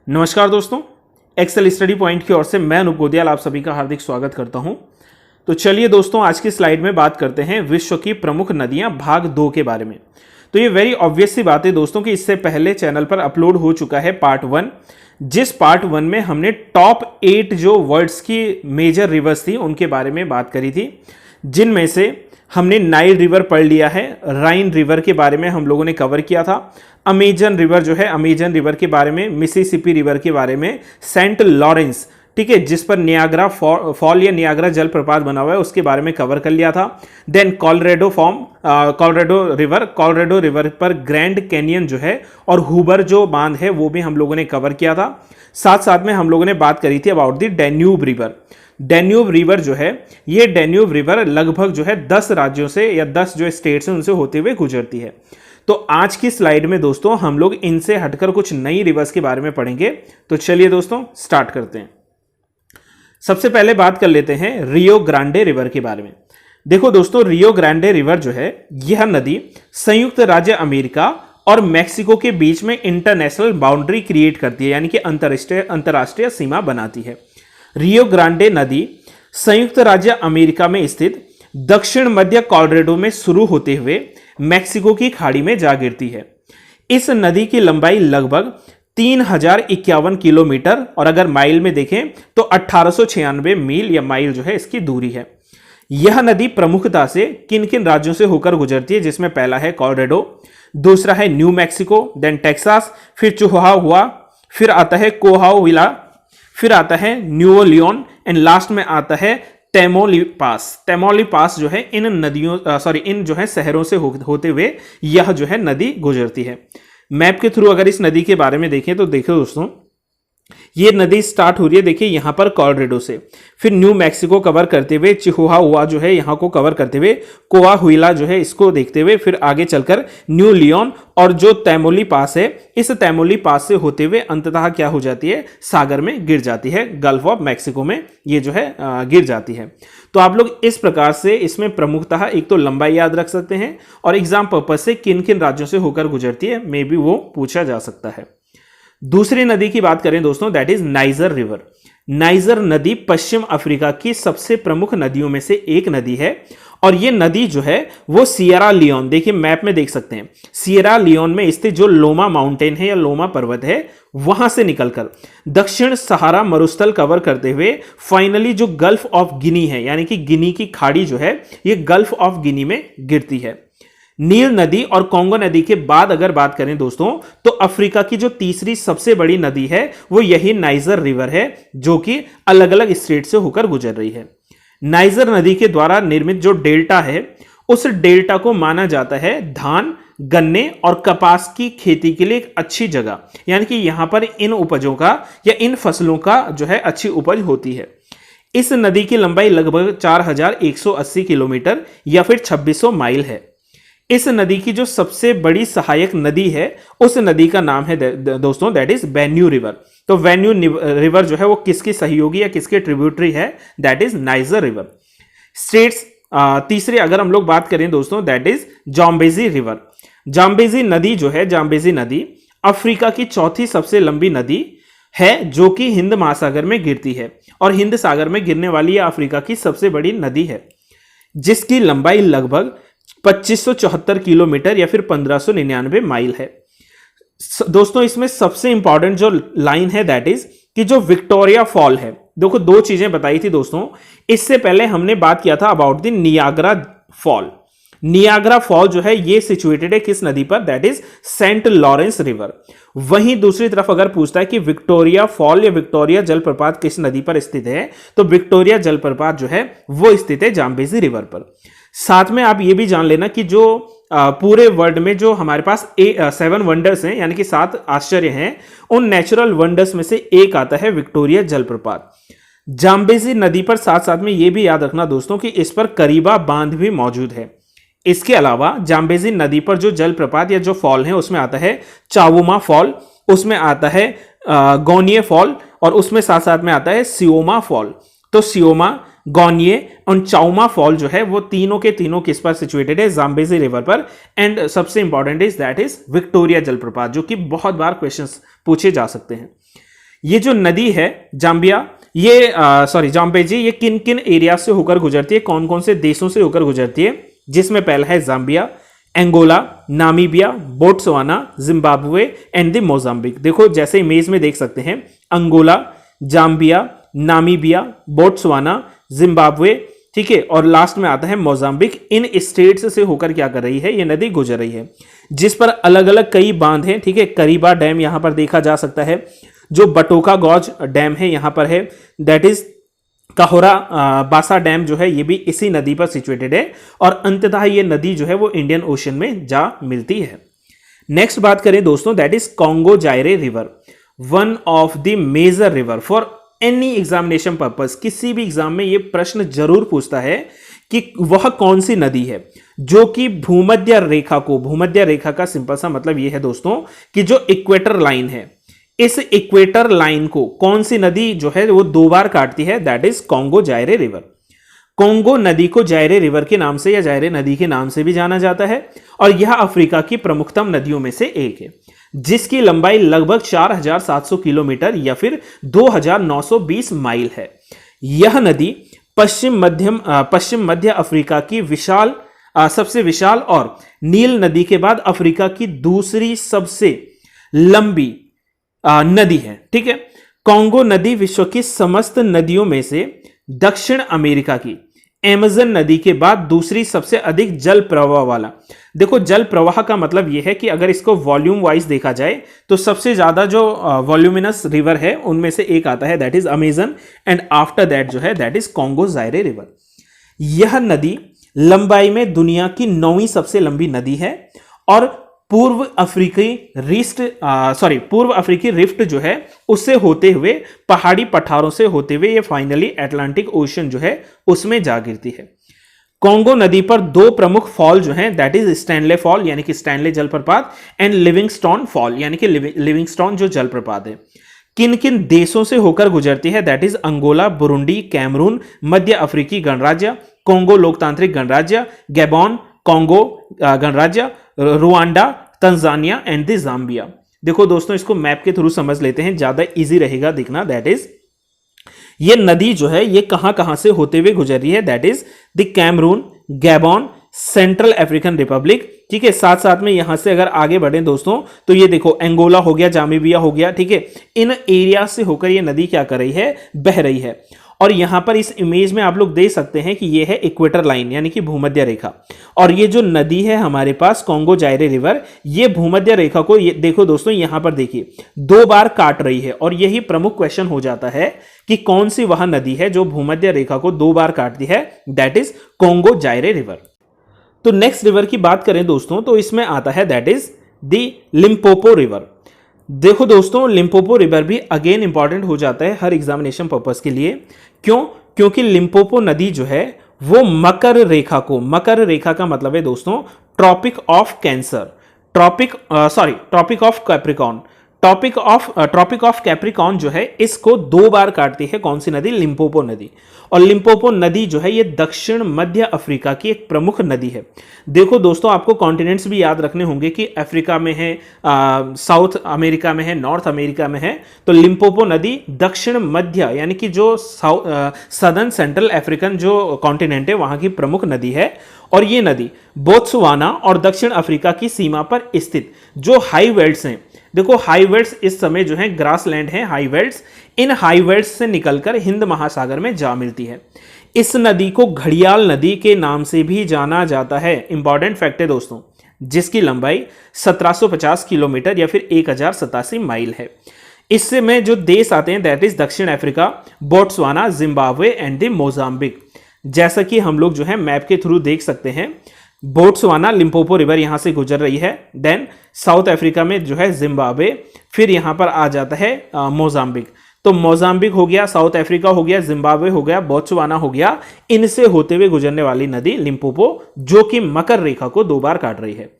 नमस्कार दोस्तों, Excel study point की ओर से मैं अनूप गोदियाल आप सभी का हार्दिक स्वागत करता हूं। तो चलिए दोस्तों, आज की स्लाइड में बात करते हैं विश्व की प्रमुख नदियां भाग 2 के बारे में। तो ये वेरी ऑब्वियस सी बात है दोस्तों कि इससे पहले चैनल पर अपलोड हो चुका है पार्ट 1, जिस पार्ट 1 में हमने टॉप 8 जो वर्ल्ड्स की मेजर रिवर्स थी उनके बारे में बात करी थी, जिनमें से हमने नाइल रिवर पढ़ लिया है, राइन रिवर के बारे में हम लोगों ने कवर किया था, अमेजन रिवर जो है अमेजन रिवर के बारे में, मिसिसिपी रिवर के बारे में, सेंट लॉरेंस, ठीक है, जिस पर नियाग्रा फॉल या नियाग्रा जलप्रपात बना हुआ है उसके बारे में कवर कर लिया था। देन कॉलोराडो रिवर पर ग्रैंड कैनियन जो है और हुबर जो बांध है वो भी हम लोगों ने कवर किया था। साथ साथ में हम लोगों ने बात करी थी about the Danube river. Danube river जो है, ये डेन्यूब रिवर लगभग जो है 10 राज्यों से या 10 जो स्टेट्स हैं उनसे होते हुए गुजरती है। तो आज की स्लाइड में दोस्तों हम लोग इनसे हटकर कुछ नई रिवर्स के बारे में पढ़ेंगे। तो चलिए दोस्तों स्टार्ट करते हैं। सबसे पहले बात कर लेते हैं रियो ग्रांडे रिवर के बारे में। देखो दोस्तों, रियो ग्रांडे रिवर जो है यह नदी संयुक्त राज्य अमेरिका और मैक्सिको के बीच में इंटरनेशनल बाउंड्री क्रिएट करती है, यानी कि अंतरराष्ट्रीय सीमा बनाती है। रियो ग्रांडे नदी संयुक्त राज्य अमेरिका में स्थित दक्षिण मध्य कोलोराडो में शुरू होते हुए मैक्सिको की खाड़ी में जा गिरती है। इस नदी की लंबाई लगभग 3051 किलोमीटर और अगर माइल में देखें तो 1896 मील या माइल जो है इसकी दूरी है। यह नदी प्रमुखता से किन किन राज्यों से होकर गुजरती है, जिसमें पहला है कोलोराडो, दूसरा है न्यू मैक्सिको, देन टेक्सास, फिर चिहुआहुआ, फिर आता है कोहाहुइला, फिर आता है न्यूओ लियोन एंड लास्ट में आता है तैमौलिपास जो है इन जो है शहरों से होते हुए यह जो है नदी गुजरती है। मैप के थ्रू अगर इस नदी के बारे में देखें तो देखो दोस्तों, ये नदी स्टार्ट हो रही है, देखिए यहां पर कोलोराडो से, फिर न्यू मैक्सिको कवर करते हुए चिहुआहुआ जो है यहां को कवर करते हुए, कोआहुइला जो है इसको देखते हुए फिर आगे चलकर न्यू लियोन और जो तैमौलिपास है, इस तैमौलिपास से होते हुए अंततः क्या हो जाती है, सागर में गिर जाती है, गल्फ ऑफ मैक्सिको में ये जो है गिर जाती है। तो आप लोग इस प्रकार से इसमें प्रमुखतः एक तो लंबाई याद रख सकते हैं और एग्जाम पर्पज से किन किन राज्यों से होकर गुजरती है मे बी वो पूछा जा सकता है। दूसरी नदी की बात करें दोस्तों, that is niger river. Niger नदी पश्चिम अफ्रीका की सबसे प्रमुख नदियों में से एक नदी है और ये नदी जो है वो सियरा लियोन, देखिए मैप में देख सकते हैं, सियरा लियोन में स्थित जो लोमा माउंटेन है या लोमा पर्वत है वहां से निकलकर दक्षिण सहारा मरुस्थल कवर करते हुए फाइनली जो गल्फ ऑफ गिनी है, यानी कि गिनी की खाड़ी जो है ये गल्फ ऑफ गिनी में गिरती है। नील नदी और कॉन्गो नदी के बाद अगर बात करें दोस्तों तो अफ्रीका की जो तीसरी सबसे बड़ी नदी है वो यही नाइजर रिवर है, जो कि अलग अलग स्टेट से होकर गुजर रही है। नाइजर नदी के द्वारा निर्मित जो डेल्टा है उस डेल्टा को माना जाता है धान, गन्ने और कपास की खेती के लिए एक अच्छी जगह, यानी कि यहां पर इन उपजों का या इन फसलों का जो है अच्छी उपज होती है। इस नदी की लंबाई लगभग 4180 किलोमीटर या फिर 2600 माइल है। इस नदी की जो सबसे बड़ी सहायक नदी है उस नदी का नाम है दोस्तों दैट इज बेन्यू रिवर। तो बेन्यू रिवर जो है वो किसकी सहयोगी या किसके ट्रिब्यूटरी है, that is niger river. States तीसरे अगर हम लोग बात करें दोस्तों that is Zambezi river. Zambezi नदी जो है, जाम्बेजी नदी अफ्रीका की चौथी सबसे लंबी नदी है जो कि हिंद महासागर में गिरती है और हिंद सागर में गिरने वाली यह अफ्रीका की सबसे बड़ी नदी है, जिसकी लंबाई लगभग 2574 किलोमीटर या फिर 1599 माइल है। दोस्तों इसमें सबसे इंपॉर्टेंट जो लाइन है दैट इज कि जो विक्टोरिया फॉल है, देखो दो चीजें बताई थी दोस्तों, इससे पहले हमने बात किया था about the Niagara fall. Niagara fall जो है ये सिचुएटेड है किस नदी पर, that is Saint Lawrence river. वहीं दूसरी तरफ अगर पूछता है कि विक्टोरिया फॉल या विक्टोरिया जलप्रपात किस नदी पर स्थित है, तो विक्टोरिया जलप्रपात जो है वो स्थित है जाम्बेजी रिवर पर। साथ में आप ये भी जान लेना कि जो पूरे वर्ल्ड में जो हमारे पास 7 वंडर्स हैं, यानी कि 7 आश्चर्य हैं, उन नेचुरल वंडर्स में से एक आता है विक्टोरिया जलप्रपात। जाम्बेजी नदी पर साथ साथ में ये भी याद रखना दोस्तों कि इस पर करीबा बांध भी मौजूद है। इसके अलावा जाम्बेजी नदी पर जो जलप्रपात या जो फॉल है उसमें आता है चावुमा फॉल, उसमें आता है गौनिये फॉल और उसमें साथ साथ में आता है सियोमा फॉल। तो सियोमा, गौनिये और चाउमा फॉल जो है वो तीनों के तीनों किस पर सिचुएटेड है, जाम्बेजी रिवर पर। एंड सबसे important is that is Victoria जलप्रपात, जो कि बहुत बार क्वेश्चंस पूछे जा सकते हैं। ये जो नदी है जाम्बिया, ये जाम्बेजी, ये किन किन एरिया से होकर गुजरती है, कौन कौन से देशों से होकर गुजरती है, जिसमें पहला है Zambia, Angola, Namibia, Botswana, Zimbabwe and the Mozambique. देखो जैसे इमेज में देख सकते हैं, Angola, Zambia, Namibia, Botswana, Zimbabwe, ठीक है, और लास्ट में आता है मोजाम्बिक। इन स्टेट्स से होकर क्या कर रही है, ये नदी गुजर रही है, जिस पर अलग अलग कई बांध हैं, ठीक है। करीबा डैम यहां पर देखा जा सकता है, जो बटोका गॉज डैम है यहां पर है, दैट इज काहोरा बासा डैम जो है ये भी इसी नदी पर सिचुएटेड है, और अंततः ये नदी जो है वो इंडियन ओशन में जा मिलती है। नेक्स्ट बात करें दोस्तों, that is Congo Zaire river, one of the major river for any examination purpose. किसी भी एग्जाम में ये प्रश्न जरूर पूछता है कि वह कौन सी नदी है जो कि भूमध्य रेखा को, भूमध्य रेखा का सिंपल सा मतलब ये है दोस्तों कि जो इक्वेटर लाइन है, इस इक्वेटर लाइन को कौन सी नदी जो है वो दो बार काटती है, that is Congo Zaire river. Congo नदी को जायरे रिवर के नाम से या जायरे नदी के नाम से भी जाना जाता है, और यह अफ्रीका की प्रमुखतम नदियों में से एक है, जिसकी लंबाई लगभग 4700 किलोमीटर या फिर 2920 माइल है। यह नदी पश्चिम मध्य अफ्रीका की सबसे विशाल और नील नदी के बाद अफ्रीका की दूसरी सबसे लंबी नदी है, ठीक है। कॉन्गो नदी विश्व की समस्त नदियों में से दक्षिण अमेरिका की अमेज़न नदी के बाद दूसरी सबसे अधिक जल प्रवाह वाला। देखो जल प्रवाह का मतलब यह है कि अगर इसको वॉल्यूम वाइज देखा जाए तो सबसे ज्यादा जो वॉल्यूमिनस रिवर है उनमें से एक आता है, that is Amazon, and after that जो है that is Congo Zaire river. यह नदी लंबाई में दुनिया की 9वीं सबसे लंबी नदी है, और पूर्व अफ्रीकी रिफ्ट जो है उससे होते हुए, पहाड़ी पठारों से होते हुए ये फाइनली अटलांटिक ओशन जो है उसमें जा गिरती है। कॉन्गो नदी पर दो प्रमुख फॉल जो हैं, दैट इज स्टैनले फॉल यानी कि स्टैनले जलप्रपात, एंड लिविंगस्टोन फॉल यानी कि लिविंगस्टोन जो जलप्रपात है। किन किन देशों से होकर गुजरती है, that is Angola, Burundi, Cameroon, मध्य अफ्रीकी गणराज्य, कॉन्गो लोकतांत्रिक गणराज्य, गैबॉन, कॉन्गो गणराज्य, Rwanda, Tanzania and the Zambia. देखो दोस्तों इसको मैप के थ्रू समझ लेते हैं, ज्यादा इजी रहेगा दिखना। दैट इज ये नदी जो है ये कहां कहां से होते हुए गुजर रही है, that is the Cameroon, Gabon, Central African Republic, ठीक है। साथ साथ में यहां से अगर आगे बढ़े दोस्तों तो ये देखो एंगोला हो गया, जामीबिया हो गया, ठीक है। इन एरिया से होकर ये नदी क्या कर रही है, बह रही है। और यहां पर इस इमेज में आप लोग देख सकते हैं कि ये है इक्वेटर लाइन यानी कि भूमध्य रेखा, और ये जो नदी है हमारे पास कॉन्गो जायरे रिवर, ये भूमध्य रेखा को ये देखो दोस्तों यहां पर देखिए दो बार काट रही है, और यही प्रमुख क्वेश्चन हो जाता है कि कौन सी वह नदी है जो भूमध्य रेखा को दो बार काटती है, that is Congo Zaire river. तो नेक्स्ट रिवर की बात करें दोस्तों तो इसमें आता है that is the Limpopo river. देखो दोस्तों लिम्पोपो रिवर भी अगेन इंपॉर्टेंट हो जाता है हर एग्जामिनेशन पर्पस के लिए। क्यों? क्योंकि लिम्पोपो नदी जो है वो मकर रेखा का मतलब है दोस्तों tropic of cancer, tropic of Capricorn, tropic of Capricorn जो है इसको दो बार काटती है कौन सी नदी, लिम्पोपो नदी। और लिम्पोपो नदी जो है ये दक्षिण मध्य अफ्रीका की एक प्रमुख नदी है। देखो दोस्तों आपको कॉन्टिनेंट्स भी याद रखने होंगे कि अफ्रीका में है, साउथ अमेरिका में है, नॉर्थ अमेरिका में है। तो लिम्पोपो नदी दक्षिण मध्य यानी कि जो सदर्न सेंट्रल अफ्रीकन जो कॉन्टिनेंट है वहां की प्रमुख नदी है। और ये नदी बोत्सवाना और दक्षिण अफ्रीका की सीमा पर स्थित जो हाई वेल्ट्स हैं, देखो हाई वेल्ट्स इस समय जो है ग्रासलैंड है, हाई वेल्ट्स, इन हाई वेल्ट्स से निकलकर हिंद महासागर में जा मिलती है। इस नदी को घड़ियाल नदी के नाम से भी जाना जाता है। इंपॉर्टेंट फैक्ट है दोस्तों, जिसकी लंबाई 1750 किलोमीटर या फिर 1087 माइल है। इससे में जो देश आते हैं दैट इज दक्षिण Africa, Botswana, Zimbabwe and the Mozambique. जैसा कि हम लोग जो है मैप के थ्रू देख सकते हैं, बोट्सवाना लिम्पोपो रिवर यहां से गुजर रही है, देन साउथ अफ्रीका में जो है जिम्बाब्वे, फिर यहां पर आ जाता है मोजाम्बिक। तो मोजाम्बिक हो गया, साउथ अफ्रीका हो गया, जिम्बाब्वे हो गया, बोत्सवाना हो गया, इनसे होते हुए गुजरने वाली नदी लिम्पोपो जो कि मकर रेखा को दो बार काट रही है।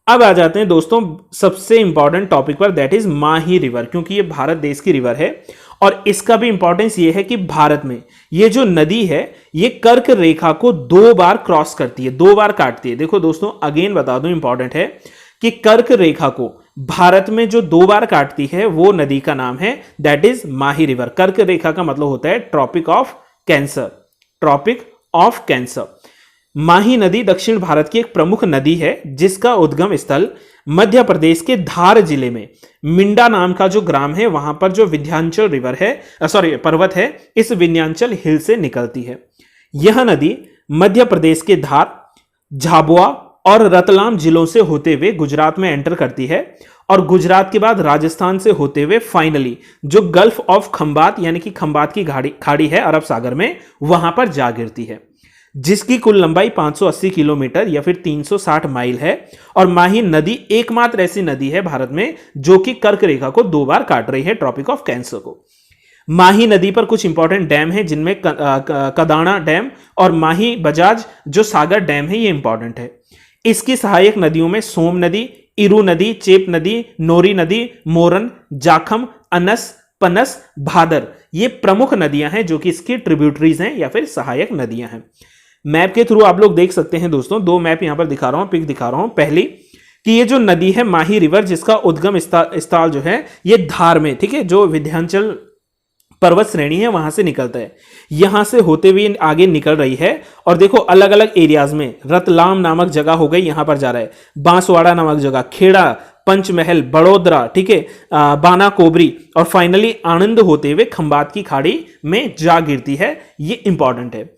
अब आ जाते हैं दोस्तों सबसे इंपॉर्टेंट टॉपिक पर, दैट इज माही रिवर, क्योंकि ये भारत देश की रिवर है और इसका भी इंपॉर्टेंस ये है कि भारत में ये जो नदी है ये कर्क रेखा को दो बार क्रॉस करती है, दो बार काटती है। देखो दोस्तों अगेन बता दूं इंपॉर्टेंट है कि कर्क रेखा को भारत में जो 2 बार काटती है वो नदी का नाम है दैट इज माही रिवर। कर्क रेखा का मतलब होता है tropic of cancer, tropic of cancer. Mahi नदी दक्षिण भारत की एक प्रमुख नदी है जिसका उद्गम स्थल मध्य प्रदेश के धार जिले में मिंडा नाम का जो ग्राम है वहां पर जो विंध्याचल रिवर है पर्वत है, इस विंध्याचल हिल से निकलती है। यह नदी मध्य प्रदेश के धार, झाबुआ और रतलाम जिलों से होते हुए गुजरात में एंटर करती है और गुजरात के बाद राजस्थान से होते हुए फाइनली जो गल्फ ऑफ खंबात यानी कि खंबात की खाड़ी है अरब सागर में, वहां पर जा गिरती है, जिसकी कुल लंबाई 580 किलोमीटर या फिर 360 माइल है। और माही नदी एकमात्र ऐसी नदी है भारत में जो कि कर्क रेखा को 2 बार काट रही है, ट्रॉपिक ऑफ कैंसर को। माही नदी पर कुछ इंपॉर्टेंट डैम है जिनमें कदाना डैम और माही बजाज जो सागर डैम है ये इंपॉर्टेंट है। इसकी सहायक नदियों में सोम नदी, इरू नदी, चेप नदी, नोरी नदी, मोरन, जाखम, अनस, पनस, भादर ये प्रमुख नदियां हैं जो कि इसकी ट्रिब्यूटरीज हैं या फिर सहायक नदियां हैं। मैप के थ्रू आप लोग देख सकते हैं दोस्तों, 2 मैप यहां पर दिखा रहा हूं, पिक दिखा रहा हूं। पहली कि ये जो नदी है माही रिवर जिसका उद्गम स्थल जो है ये धार में, ठीक है, जो विंध्याचल पर्वत श्रेणी है वहां से निकलता है, यहां से होते हुए आगे निकल रही है। और देखो अलग अलग एरियाज में, रतलाम नामक जगह हो गई यहां पर जा रहा है, बांसवाड़ा नामक जगह, खेड़ा, पंचमहल, बड़ोदरा, ठीक है, बाना कोबरी और फाइनली आनंद होते हुए खंबात की खाड़ी में जा गिरती है। ये इंपॉर्टेंट है।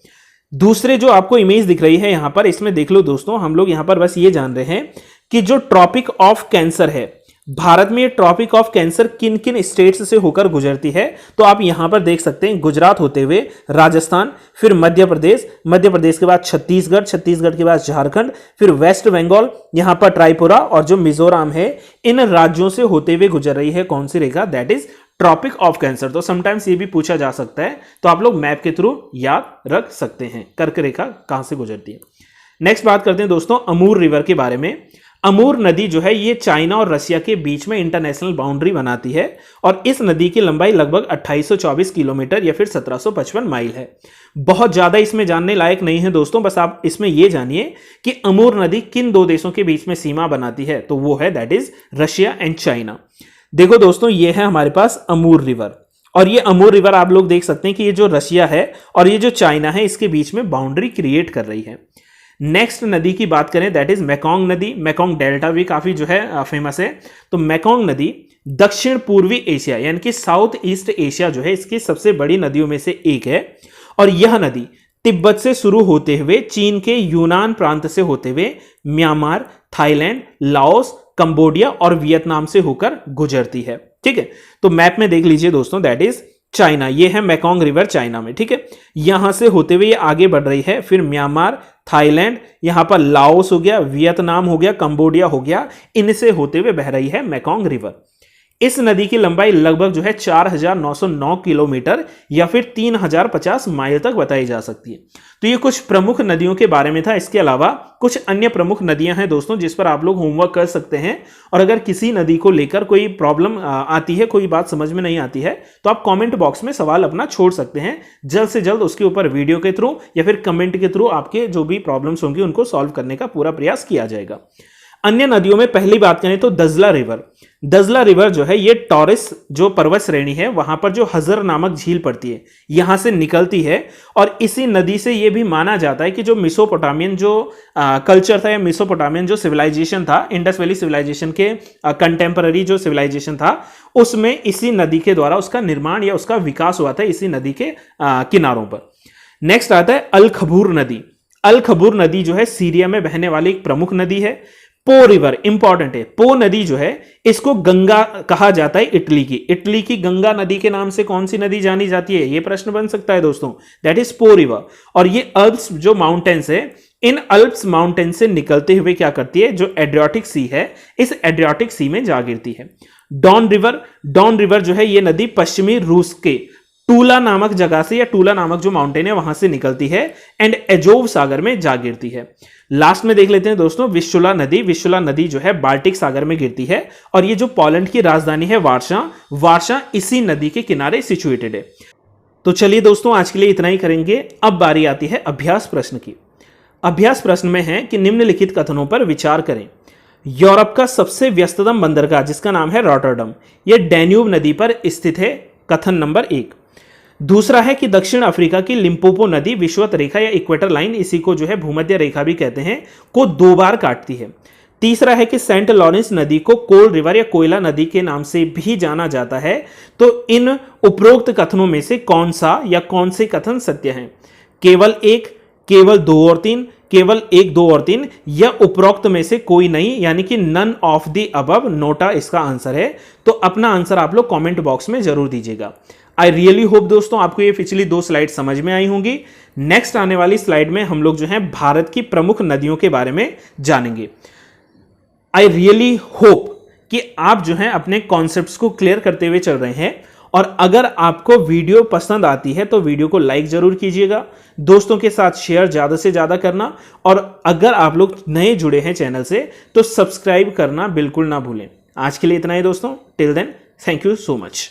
दूसरे जो आपको इमेज दिख रही है यहां पर, इसमें देख लो दोस्तों, हम लोग यहां पर बस ये जान रहे हैं कि जो ट्रॉपिक ऑफ कैंसर है भारत में, ये ट्रॉपिक ऑफ कैंसर किन किन स्टेट्स से होकर गुजरती है। तो आप यहां पर देख सकते हैं गुजरात होते हुए राजस्थान, फिर मध्य प्रदेश, मध्य प्रदेश के बाद छत्तीसगढ़, छत्तीसगढ़ के बाद झारखंड, फिर वेस्ट बंगाल, यहां पर त्रिपुरा और जो मिजोरम है, इन राज्यों से होते हुए गुजर रही है कौन सी रेखा, that is tropic of cancer. तो समटाइम्स ये भी पूछा जा सकता है, तो आप लोग मैप के थ्रू याद रख सकते हैं कर्क रेखा कहां से गुजरती है। नेक्स्ट बात करते हैं दोस्तों अमूर रिवर के बारे में। अमूर नदी जो है ये चाइना और रशिया के बीच में इंटरनेशनल बाउंड्री बनाती है और इस नदी की लंबाई लगभग 2824 किलोमीटर या फिर 1755 माइल है। बहुत ज्यादा इसमें जानने लायक नहीं है दोस्तों, बस आप इसमें यह जानिए कि अमूर नदी किन 2 देशों के बीच में सीमा बनाती है, तो वो है that is Russia and China. देखो दोस्तों ये है हमारे पास अमूर रिवर और ये अमूर रिवर आप लोग देख सकते हैं कि ये जो रशिया है और ये जो चाइना है इसके बीच में बाउंड्री क्रिएट कर रही है। नेक्स्ट नदी की बात करें दैट इज मेकोंग नदी। मेकोंग डेल्टा भी काफी जो है फेमस है। तो मेकोंग नदी दक्षिण पूर्वी एशिया यानी कि साउथ ईस्ट एशिया जो है इसकी सबसे बड़ी नदियों में से एक है और यह नदी तिब्बत से शुरू होते हुए चीन के यूनान प्रांत से होते हुए म्यांमार, थाईलैंड, लाओस, कंबोडिया और वियतनाम से होकर गुजरती है। ठीक है, तो मैप में देख लीजिए दोस्तों दैट इज चाइना, ये है मेकोंग रिवर चाइना में। ठीक है, यहां से होते हुए ये आगे बढ़ रही है, फिर म्यांमार, थाईलैंड, यहां पर लाओस हो गया, वियतनाम हो गया, कंबोडिया हो गया, इनसे होते हुए बह रही है मेकोंग रिवर। इस नदी की लंबाई लगभग जो है 4909 किलोमीटर या फिर 3050 माइल तक बताई जा सकती है। तो ये कुछ प्रमुख नदियों के बारे में था। इसके अलावा कुछ अन्य प्रमुख नदियां हैं दोस्तों जिस पर आप लोग होमवर्क कर सकते हैं और अगर किसी नदी को लेकर कोई प्रॉब्लम आती है, कोई बात समझ में नहीं आती है, तो आप कमेंट बॉक्स में सवाल अपना छोड़ सकते हैं। जल्द से जल्द उसके ऊपर वीडियो के थ्रू या फिर कमेंट के थ्रू आपके जो भी प्रॉब्लम्स होंगी उनको सॉल्व करने का पूरा प्रयास किया जाएगा। अन्य नदियों में पहली बात करें तो दजला रिवर। दजला रिवर जो है ये टॉरस जो पर्वत श्रेणी है वहां पर जो हजर नामक झील पड़ती है यहां से निकलती है और इसी नदी से ये भी माना जाता है कि जो मेसोपोटामियन जो कल्चर था या मेसोपोटामियन जो सिविलाइजेशन था, इंडस वैली सिविलाइजेशन के कंटेम्पररी जो सिविलाइजेशन था उसमें इसी नदी के द्वारा उसका निर्माण या उसका विकास हुआ था इसी नदी के किनारों पर। नेक्स्ट आता है अल खबूर नदी। अल खबूर नदी जो है सीरिया में बहने वाली एक प्रमुख नदी है। पो रिवर इंपॉर्टेंट है। पो नदी जो है इसको गंगा कहा जाता है इटली की। इटली की गंगा नदी के नाम से कौन सी नदी जानी जाती है, यह प्रश्न बन सकता है दोस्तों, दैट इज पो रिवर। और ये अल्प्स जो माउंटेन्स है, इन अल्प्स माउंटेन से निकलते हुए क्या करती है, जो एड्रियाटिक सी है इस एड्रियाटिक सी में जा गिरती है। डॉन रिवर, डॉन रिवर जो है ये नदी पश्चिमी रूस के टूला नामक जगह से या टूला नामक जो माउंटेन है वहां से निकलती है एंड एजोव सागर में जा गिरती है। लास्ट में देख लेते हैं दोस्तों विस्चुला नदी। विस्चुला नदी जो है बाल्टिक सागर में गिरती है और ये जो पोलैंड की राजधानी है वार्सा इसी नदी के किनारे सिचुएटेड है। तो चलिए दोस्तों आज के लिए इतना ही करेंगे। अब बारी आती है अभ्यास प्रश्न की। अभ्यास प्रश्न में है कि निम्नलिखित कथनों पर विचार करें। यूरोप का सबसे व्यस्ततम बंदरगाह जिसका नाम है रॉटरडम, यह डैन्यूब नदी पर स्थित है, कथन नंबर 1। दूसरा है कि दक्षिण अफ्रीका की लिम्पोपो नदी विषुवत रेखा या इक्वेटर लाइन, इसी को जो है भूमध्य रेखा भी कहते हैं, को 2 बार काटती है। तीसरा है कि सेंट लॉरेंस नदी को कोल रिवर या कोयला नदी के नाम से भी जाना जाता है। तो इन उपरोक्त कथनों में से कौन सा या कौन से कथन सत्य हैं? केवल 1, केवल 2 और 3, केवल 1, 2 और 3, या उपरोक्त में से कोई नहीं, यानी कि none of the above, NOTA इसका आंसर है। तो अपना आंसर आप लोग कमेंट बॉक्स में जरूर दीजिएगा। आई रियली होप दोस्तों आपको ये पिछली 2 स्लाइड समझ में आई होंगी। नेक्स्ट आने वाली स्लाइड में हम लोग जो है भारत की प्रमुख नदियों के बारे में जानेंगे। आई रियली होप कि आप जो है अपने कॉन्सेप्ट्स को क्लियर करते हुए चल रहे हैं, और अगर आपको वीडियो पसंद आती है तो वीडियो को लाइक जरूर कीजिएगा, दोस्तों के साथ शेयर ज़्यादा से ज़्यादा करना, और अगर आप लोग नए जुड़े हैं चैनल से तो सब्सक्राइब करना बिल्कुल ना भूलें। आज के लिए इतना ही दोस्तों, till then thank you so much.